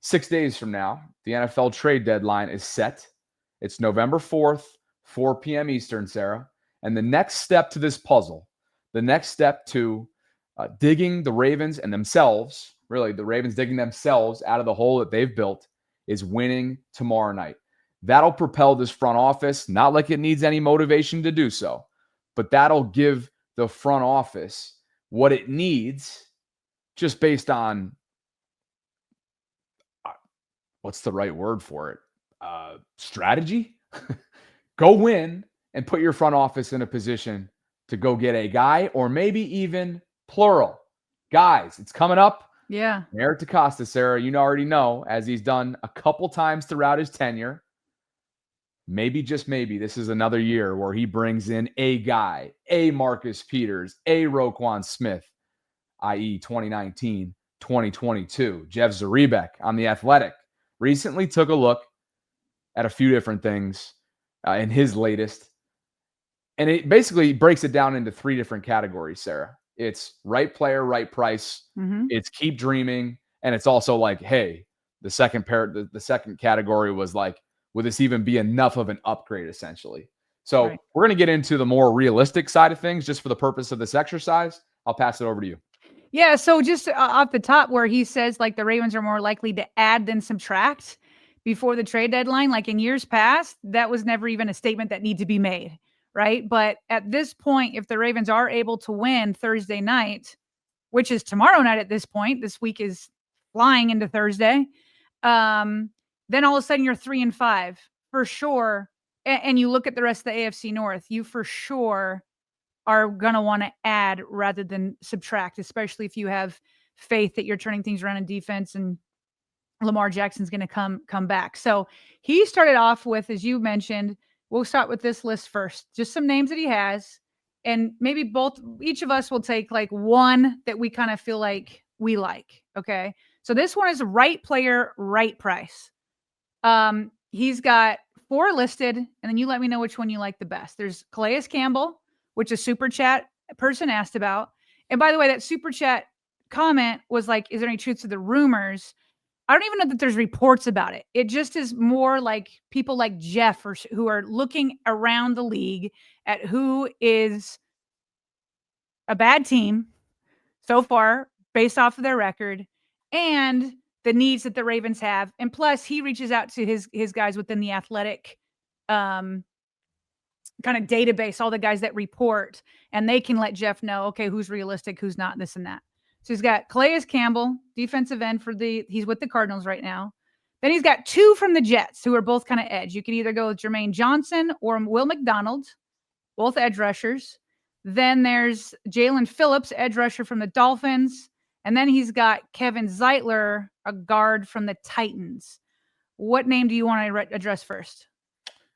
6 days from now, the NFL trade deadline is set. It's November 4th, 4 p.m. Eastern, Sarah. And the next step to this puzzle, the next step to digging the Ravens and themselves, really the Ravens digging themselves out of the hole that they've built, is winning tomorrow night. That'll propel this front office, not like it needs any motivation to do so, but that'll give the front office what it needs just based on what's the right word for it? Strategy? Go win and put your front office in a position to go get a guy or maybe even plural guys. It's coming up. Yeah. Eric DeCosta, Sarah, you already know, as he's done a couple times throughout his tenure, maybe, just maybe, this is another year where he brings in a guy, a Marcus Peters, a Roquan Smith, i.e. 2019, 2022. Jeff Zaribek on The Athletic recently took a look at a few different things in his latest, and it basically breaks it down into 3 different categories, Sarah. It's right player, right price. Mm-hmm. It's keep dreaming. And it's also like, hey, the second category was like, would this even be enough of an upgrade, essentially? So Right. we're going to get into the more realistic side of things just for the purpose of this exercise. I'll pass it over to you. Yeah. So just off the top, where he says like the Ravens are more likely to add than subtract before the trade deadline, like in years past, that was never even a statement that needed to be made. Right. But at this point, if the Ravens are able to win Thursday night, which is tomorrow night at this point, this week is flying into Thursday, then all of a sudden you're 3-5 for sure. And you look at the rest of the AFC North, you for sure are going to want to add rather than subtract, especially if you have faith that you're turning things around in defense and Lamar Jackson's going to come back. So he started off with, as you mentioned, we'll start with this list first, just some names that he has. And maybe each of us will take like one that we kind of feel like we like. Okay. So this one is right player, right price. He's got 4 listed, and then you let me know which one you like the best. There's Calais Campbell, which a super chat person asked about. And by the way, that super chat comment was like, is there any truth to the rumors? I don't even know that there's reports about it. It just is more like people like Jeff who are looking around the league at who is a bad team so far based off of their record and the needs that the Ravens have. And plus he reaches out to his guys within the Athletic kind of database, all the guys that report, and they can let Jeff know, okay, who's realistic, who's not, this and that. So he's got Calais Campbell, defensive end he's with the Cardinals right now. Then he's got 2 from the Jets who are both kind of edge. You can either go with Jermaine Johnson or Will McDonald, both edge rushers. Then there's Jalen Phillips, edge rusher from the Dolphins. And then he's got Kevin Zeitler, a guard from the Titans. What name do you want to address first?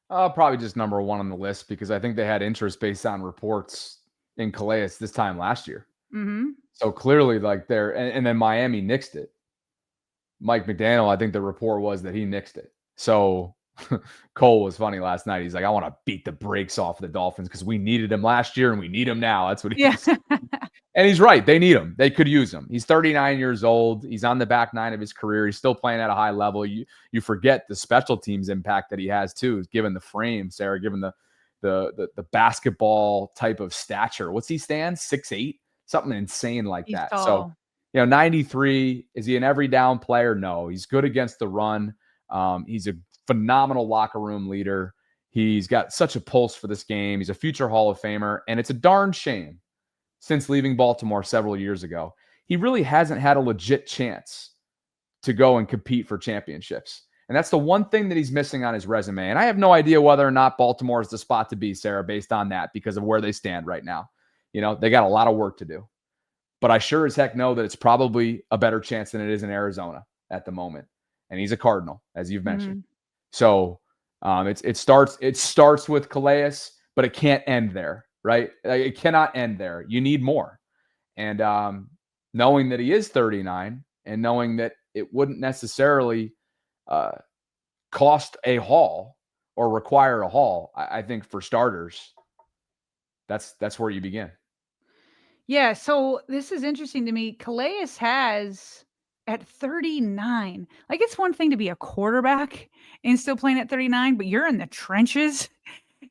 Probably just number 1 on the list because I think they had interest based on reports in Calais this time last year. Mm-hmm. So clearly, like and then Miami nixed it. Mike McDaniel, I think the report was that he nixed it. So Cole was funny last night. He's like, I want to beat the brakes off the Dolphins because we needed him last year and we need him now. That's what he said. And he's right. They need him. They could use him. He's 39 years old. He's on the back 9 of his career. He's still playing at a high level. You forget the special teams impact that he has too, given the frame, Sarah, given the basketball type of stature. What's he stand? 6'8"? Something insane like He's that. tall. So, 93. Is he an every down player? No. He's good against the run. He's a phenomenal locker room leader. He's got such a pulse for this game. He's a future Hall of Famer. And it's a darn shame, since leaving Baltimore several years ago, he really hasn't had a legit chance to go and compete for championships. And that's the one thing that he's missing on his resume. And I have no idea whether or not Baltimore is the spot to be, Sarah, based on that, because of where they stand right now. They got a lot of work to do. But I sure as heck know that it's probably a better chance than it is in Arizona at the moment. And he's a Cardinal, as you've mentioned. So it starts with Calais, but it can't end there, right? It cannot end there. You need more. And knowing that he is 39 and knowing that it wouldn't necessarily cost a haul or require a haul, I think for starters, that's where you begin. Yeah, so this is interesting to me. Calais has at 39. Like, it's one thing to be a quarterback and still playing at 39, but you're in the trenches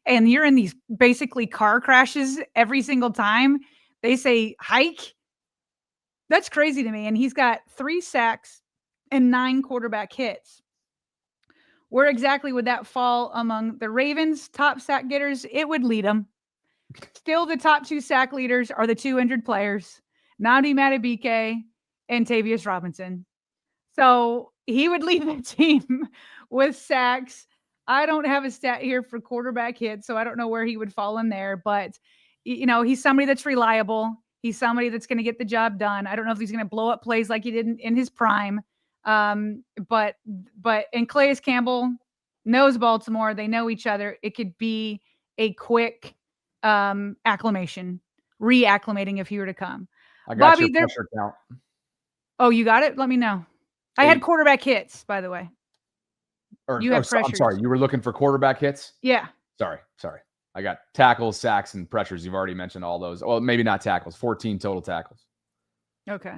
and you're in these basically car crashes every single time they say hike. That's crazy to me. And he's got 3 sacks and 9 quarterback hits. Where exactly would that fall among the Ravens' top sack getters? It would lead them. Still, the top 2 sack leaders are the 2 injured players, Nadi Madubuike and Tavius Robinson. So he would lead the team with sacks. I don't have a stat here for quarterback hits, so I don't know where he would fall in there. But, he's somebody that's reliable. He's somebody that's going to get the job done. I don't know if he's going to blow up plays like he did in his prime. But and Calais Campbell knows Baltimore. They know each other. It could be a quick acclimation, reacclimating if he were to come. I got your Bobby, pressure count. Oh, you got it? Let me know. I had quarterback hits, by the way. You have pressures. I'm sorry. You were looking for quarterback hits? Yeah. Sorry. I got tackles, sacks, and pressures. You've already mentioned all those. Well, maybe not tackles. 14 total tackles. Okay.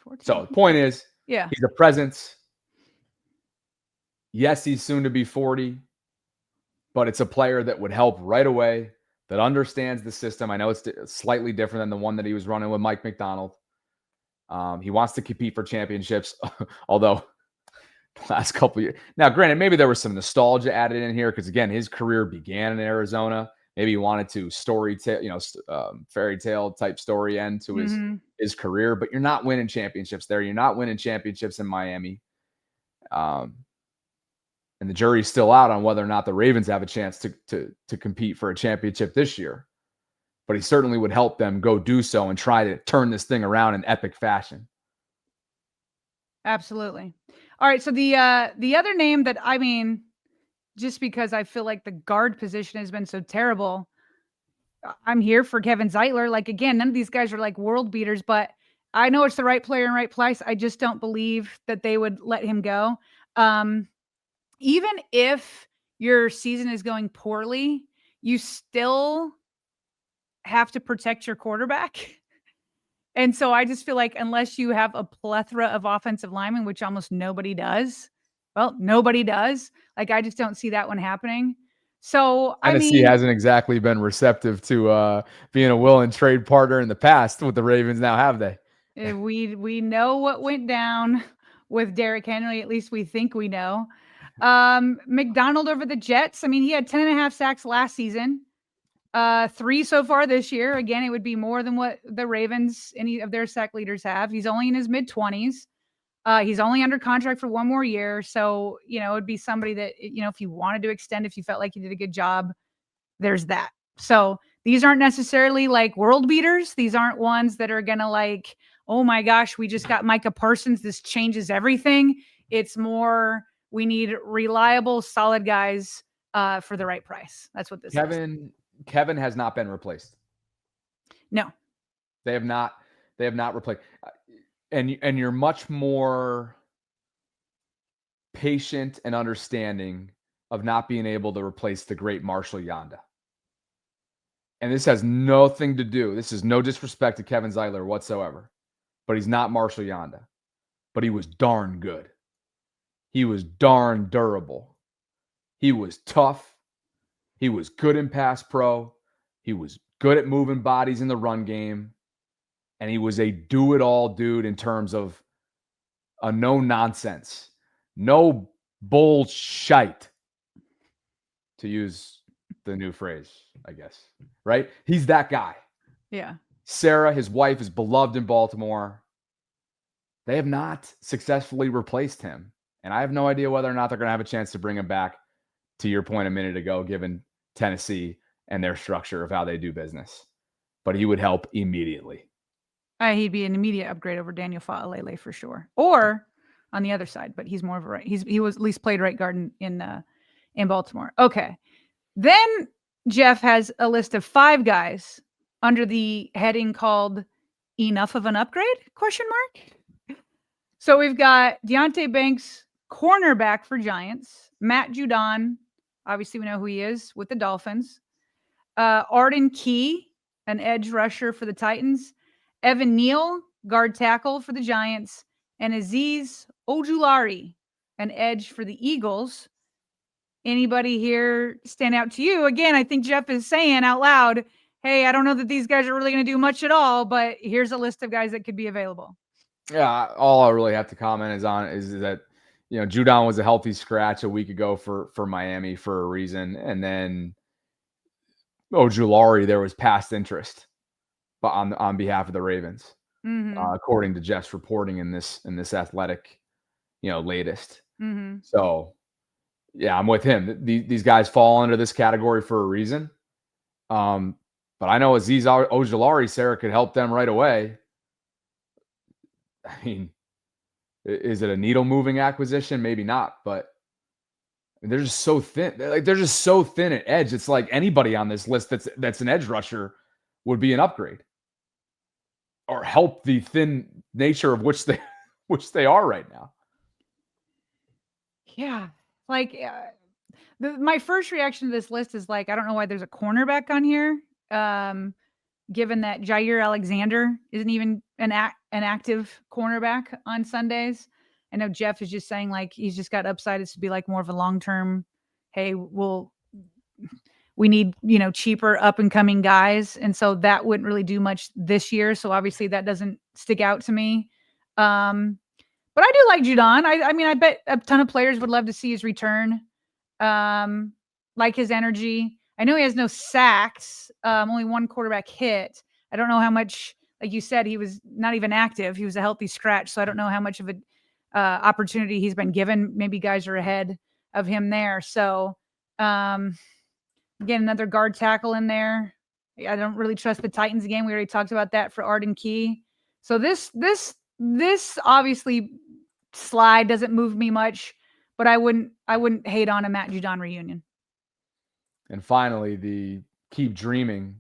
14. So the point is, yeah, he's a presence. Yes, he's soon to be 40, but it's a player that would help right away, that understands the system. I know it's slightly different than the one that he was running with Mike McDonald. He wants to compete for championships, although the last couple of years. Now, granted, maybe there was some nostalgia added in here because, again, his career began in Arizona. Maybe he wanted to fairy tale type story end to his career, but you're not winning championships there. You're not winning championships in Miami. And the jury's still out on whether or not the Ravens have a chance to compete for a championship this year. But he certainly would help them go do so and try to turn this thing around in epic fashion. Absolutely. All right. So the other name that, just because I feel like the guard position has been so terrible, I'm here for Kevin Zeitler. Like, again, none of these guys are like world beaters, but I know it's the right player in right place. I just don't believe that they would let him go. Even if your season is going poorly, you still have to protect your quarterback. And so I just feel like unless you have a plethora of offensive linemen, which almost nobody does, nobody does. Like, I just don't see that one happening. So, Tennessee hasn't exactly been receptive to being a will and trade partner in the past with the Ravens now, have they? We know what went down with Derrick Henry. At least we think we know. McDonald over the Jets. He had 10.5 sacks last season. 3 so far this year. Again, it would be more than what the Ravens, any of their sack leaders have. He's only in his mid-20s. He's only under contract for 1 more year. So, it would be somebody that, if you wanted to extend, if you felt like you did a good job, there's that. So these aren't necessarily like world beaters. These aren't ones that are going to like, oh my gosh, we just got Micah Parsons. This changes everything. It's more, we need reliable, solid guys for the right price. That's what this is. Kevin has not been replaced. No. They have not replaced. And you're much more patient and understanding of not being able to replace the great Marshall Yanda. And this has nothing to do. This is no disrespect to Kevin Zeitler whatsoever. But he's not Marshall Yanda. But he was darn good. He was darn durable. He was tough. He was good in pass pro. He was good at moving bodies in the run game. And he was a do-it-all dude in terms of a no-nonsense, no bullshit, to use the new phrase, I guess, right? He's that guy. Yeah. Sarah, his wife, is beloved in Baltimore. They have not successfully replaced him. And I have no idea whether or not they're going to have a chance to bring him back, to your point a minute ago, given Tennessee and their structure of how they do business. But he would help immediately. He'd be an immediate upgrade over Daniel Fa'alele for sure. Or on the other side, but he's more of a right. He was at least played right guard in Baltimore. Okay. Then Jeff has a list of 5 guys under the heading called "Enough of an Upgrade?" ? So we've got Deonte Banks, cornerback for Giants. Matt Judon, obviously we know who he is with the Dolphins. Arden Key, an edge rusher for the Titans. Evan Neal, guard tackle for the Giants, and Azeez Ojulari, an edge for the Eagles. Anybody here stand out to you? Again, I think Jeff is saying out loud, hey, I don't know that these guys are really going to do much at all, but here's a list of guys that could be available. Yeah, all I really have to comment is that, Judon was a healthy scratch a week ago for Miami for a reason, and then Ojulari, there was past interest, but on behalf of the Ravens, according to Jeff's reporting in this Athletic, latest. So, yeah, I'm with him. These guys fall under this category for a reason. But I know Azeez Ojulari, Sarah, could help them right away. I mean, is it a needle-moving acquisition? Maybe not, but they're just so thin. They're just so thin at edge. It's like anybody on this list that's an edge rusher would be an upgrade or help the thin nature of which they are right now. Yeah, like my first reaction to this list is like, I don't know why there's a cornerback on here. Given that Jair Alexander isn't even an active cornerback on Sundays. I know Jeff is just saying like he's just got upside. It's to be like more of a long-term, hey, we need, cheaper up and coming guys. And so that wouldn't really do much this year. So obviously that doesn't stick out to me. But I do like Judon. I mean, I bet a ton of players would love to see his return. Like his energy. I know he has no sacks, only one quarterback hit. I don't know how much, like you said, he was not even active. He was a healthy scratch. So I don't know how much of an opportunity he's been given. Maybe guys are ahead of him there. So again, another guard tackle in there. I don't really trust the Titans again. We already talked about that for Arden Key. So this obviously slide doesn't move me much, but I wouldn't hate on a Matt Judon reunion. And finally, the Keep Dreaming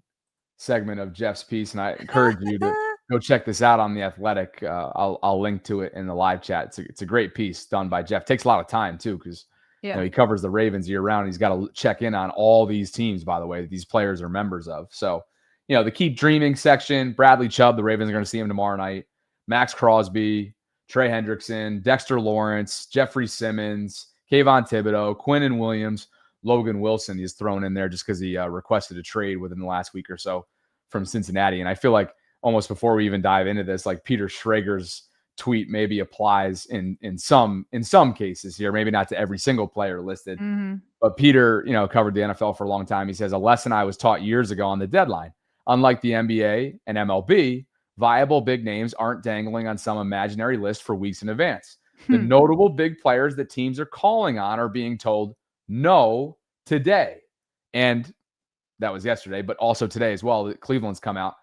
segment of Jeff's piece, and I encourage you to go check this out on The Athletic. I'll link to it in the live chat. It's a great piece done by Jeff. Takes a lot of time, too, because he covers the Ravens year-round. He's got to check in on all these teams, by the way, that these players are members of. So, the Keep Dreaming section, Bradley Chubb, the Ravens are going to see him tomorrow night. Max Crosby, Trey Hendrickson, Dexter Lawrence, Jeffrey Simmons, Kayvon Thibodeau, Quinnen Williams, Logan Wilson is thrown in there just because he requested a trade within the last week or so from Cincinnati. And I feel like almost before we even dive into this, like Peter Schrager's tweet maybe applies in some cases here, maybe not to every single player listed. But Peter, covered the NFL for a long time. He says, a lesson I was taught years ago on the deadline. Unlike the NBA and MLB, viable big names aren't dangling on some imaginary list for weeks in advance. The notable big players that teams are calling on are being told no today. And that was yesterday, but also today as well. Cleveland's come out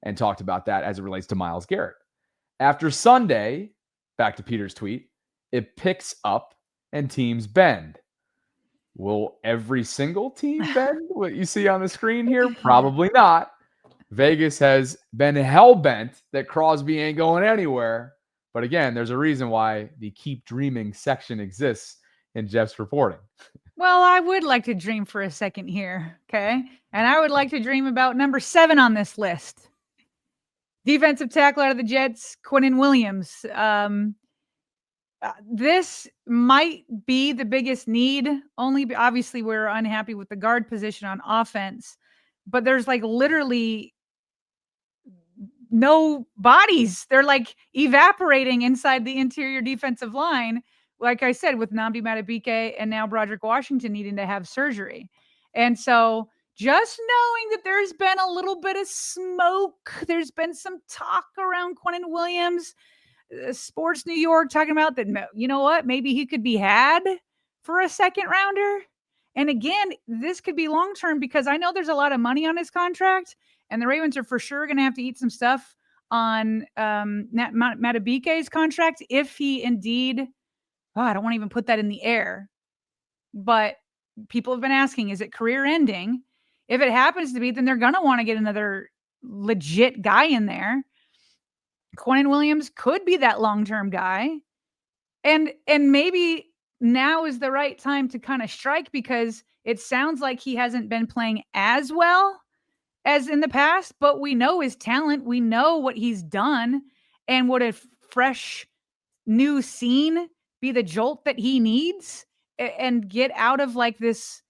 and talked about that as it relates to Myles Garrett. After Sunday, back to Peter's tweet, it picks up and teams bend. Will every single team bend? What you see on the screen here? Probably not. Vegas has been hell-bent that Crosby ain't going anywhere. But again, there's a reason why the Keep Dreaming section exists in Jeff's reporting. Well, I would like to dream for a second here, okay? And I would like to dream about number 7 on this list. Defensive tackle out of the Jets, Quinnen Williams. This might be the biggest need. Only obviously we're unhappy with the guard position on offense, but there's like literally no bodies. They're like evaporating inside the interior defensive line. Like I said, with Nnamdi Madubuike and now Broderick Washington needing to have surgery. And so just knowing that there's been a little bit of smoke, there's been some talk around Quinnen Williams, Sports New York talking about that, you know what, maybe he could be had for a second rounder. And again, this could be long-term because I know there's a lot of money on his contract and the Ravens are for sure going to have to eat some stuff on Madubuike's contract if he indeed, I don't want to even put that in the air, but people have been asking, is it career ending? If it happens to be, then they're going to want to get another legit guy in there. Quinnen Williams could be that long-term guy. And maybe now is the right time to kind of strike because it sounds like he hasn't been playing as well as in the past, but we know his talent. We know what he's done. And would a fresh new scene be the jolt that he needs and get out of like this?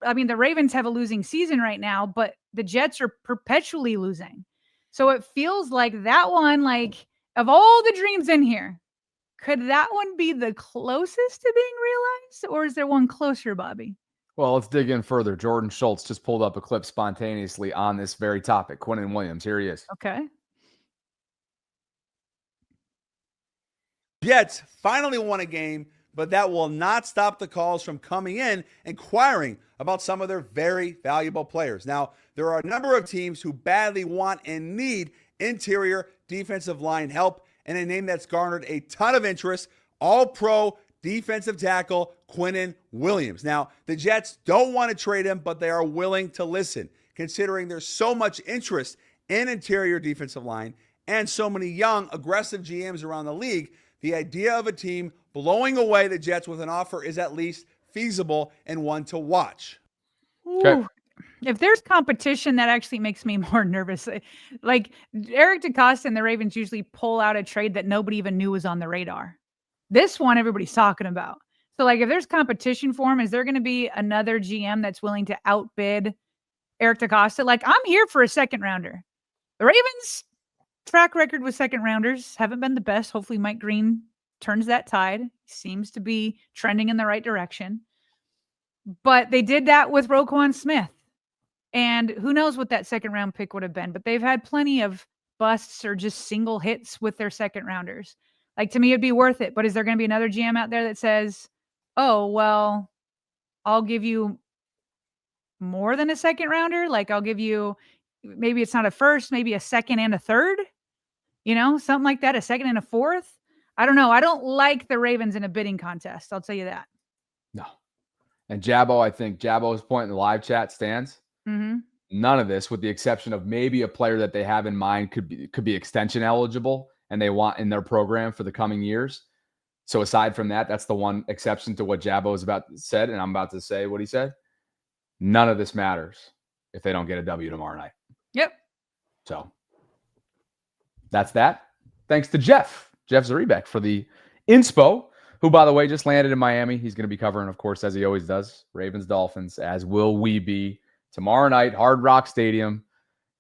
I mean, the Ravens have a losing season right now, but the Jets are perpetually losing. So it feels like that one, like of all the dreams in here, could that one be the closest to being realized, or is there one closer, Bobby? Well, let's dig in further. Jordan Schultz just pulled up a clip spontaneously on this very topic. Quinnen Williams, here he is. Okay. Jets finally won a game, but that will not stop the calls from coming in inquiring about some of their very valuable players. Now, there are a number of teams who badly want and need interior defensive line help, and a name that's garnered a ton of interest, all-pro defensive tackle Quinnen Williams. Now, the Jets don't want to trade him, but they are willing to listen, considering there's so much interest in interior defensive line and so many young, aggressive GMs around the league. The idea of a team blowing away the Jets with an offer is at least feasible and one to watch. Okay. If there's competition, that actually makes me more nervous. Like Eric DeCosta and the Ravens usually pull out a trade that nobody even knew was on the radar. This one, everybody's talking about. So like if there's competition for him, is there going to be another GM that's willing to outbid Eric DeCosta? Like I'm here for a second rounder. The Ravens track record with second rounders haven't been the best. Hopefully Mike Green turns that tide. Seems to be trending in the right direction. But they did that with Roquan Smith. And who knows what that second round pick would have been. But they've had plenty of busts or just single hits with their second rounders. Like to me, it'd be worth it. But is there going to be another GM out there that says, oh, well, I'll give you more than a second rounder? Like I'll give you, maybe it's not a first, maybe a second and a third, something like that, a second and a fourth. I don't know. I don't like the Ravens in a bidding contest. I'll tell you that. No. And Jabbo, I think Jabbo's point in the live chat stands. Mm-hmm. None of this, with the exception of maybe a player that they have in mind could be extension eligible and they want in their program for the coming years. So aside from that, that's the one exception to what Jabbo is said, and I'm about to say what he said. None of this matters if they don't get a W tomorrow night. Yep. So that's that. Thanks to Jeff Zaribek for the inspo, who, by the way, just landed in Miami. He's going to be covering, of course, as he always does, Ravens Dolphins, as will we be tomorrow night, Hard Rock Stadium,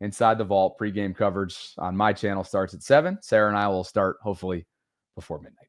inside the vault. Pregame coverage on my channel starts at 7. Sarah and I will start hopefully before midnight.